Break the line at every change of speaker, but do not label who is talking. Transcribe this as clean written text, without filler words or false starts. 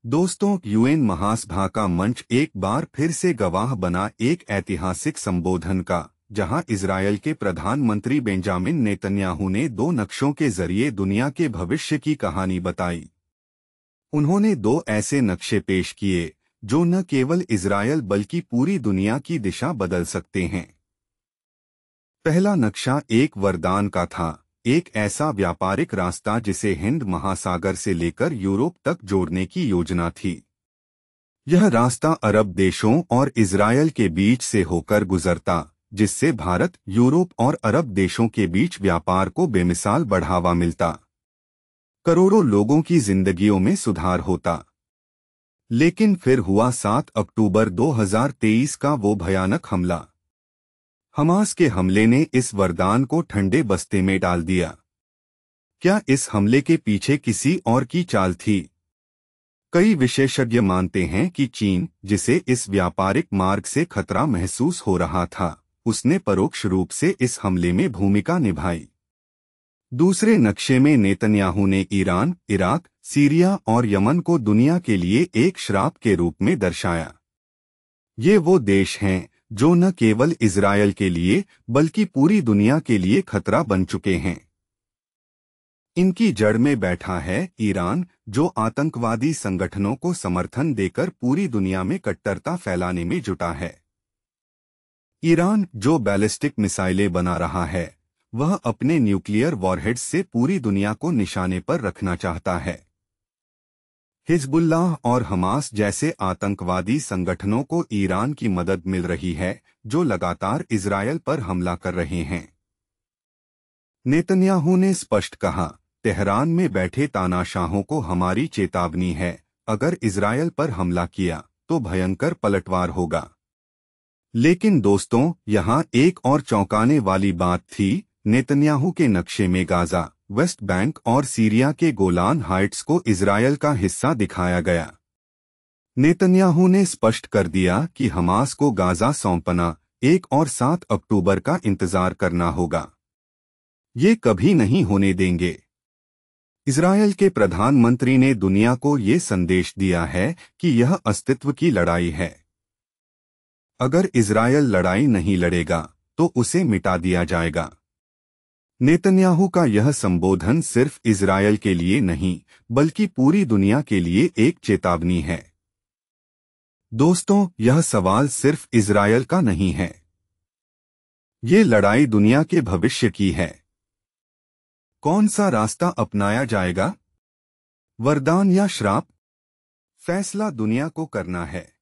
दोस्तों, यूएन महासभा का मंच एक बार फिर से गवाह बना एक ऐतिहासिक संबोधन का, जहां इजरायल के प्रधानमंत्री बेंजामिन नेतन्याहू ने दो नक्शों के जरिए दुनिया के भविष्य की कहानी बताई। उन्होंने दो ऐसे नक्शे पेश किए जो न केवल इजरायल बल्कि पूरी दुनिया की दिशा बदल सकते हैं। पहला नक्शा एक वरदान का था, एक ऐसा व्यापारिक रास्ता जिसे हिंद महासागर से लेकर यूरोप तक जोड़ने की योजना थी। यह रास्ता अरब देशों और इजरायल के बीच से होकर गुजरता, जिससे भारत, यूरोप और अरब देशों के बीच व्यापार को बेमिसाल बढ़ावा मिलता। करोड़ों लोगों की जिंदगियों में सुधार होता। लेकिन फिर हुआ 7 अक्टूबर 2023 का वो भयानक हमला। हमास के हमले ने इस वरदान को ठंडे बस्ते में डाल दिया। क्या इस हमले के पीछे किसी और की चाल थी? कई विशेषज्ञ मानते हैं कि चीन, जिसे इस व्यापारिक मार्ग से खतरा महसूस हो रहा था, उसने परोक्ष रूप से इस हमले में भूमिका निभाई। दूसरे नक्शे में नेतन्याहू ने ईरान, इराक, सीरिया और यमन को दुनिया के लिए एक श्राप के रूप में दर्शाया। ये वो देश हैं जो न केवल इजरायल के लिए बल्कि पूरी दुनिया के लिए खतरा बन चुके हैं। इनकी जड़ में बैठा है ईरान, जो आतंकवादी संगठनों को समर्थन देकर पूरी दुनिया में कट्टरता फैलाने में जुटा है। ईरान, जो बैलिस्टिक मिसाइलें बना रहा है, वह अपने न्यूक्लियर वॉरहेड्स से पूरी दुनिया को निशाने पर रखना चाहता है। हिजबुल्लाह और हमास जैसे आतंकवादी संगठनों को ईरान की मदद मिल रही है, जो लगातार इजरायल पर हमला कर रहे हैं। नेतन्याहू ने स्पष्ट कहा, तेहरान में बैठे तानाशाहों को हमारी चेतावनी है, अगर इजरायल पर हमला किया तो भयंकर पलटवार होगा। लेकिन दोस्तों, यहाँ एक और चौंकाने वाली बात थी। नेतन्याहू के नक्शे में गाजा, वेस्ट बैंक और सीरिया के गोलान हाइट्स को इजरायल का हिस्सा दिखाया गया। नेतन्याहू ने स्पष्ट कर दिया कि हमास को गाजा सौंपना 1 और 7 अक्टूबर का इंतजार करना होगा। ये कभी नहीं होने देंगे। इजरायल के प्रधानमंत्री ने दुनिया को ये संदेश दिया है कि यह अस्तित्व की लड़ाई है। अगर इजरायल लड़ाई नहीं लड़ेगा तो उसे मिटा दिया जाएगा। नेतन्याहू का यह संबोधन सिर्फ इजरायल के लिए नहीं, बल्कि पूरी दुनिया के लिए एक चेतावनी है। दोस्तों, यह सवाल सिर्फ इजरायल का नहीं है। ये लड़ाई दुनिया के भविष्य की है। कौन सा रास्ता अपनाया जाएगा? वरदान या श्राप? फैसला दुनिया को करना है।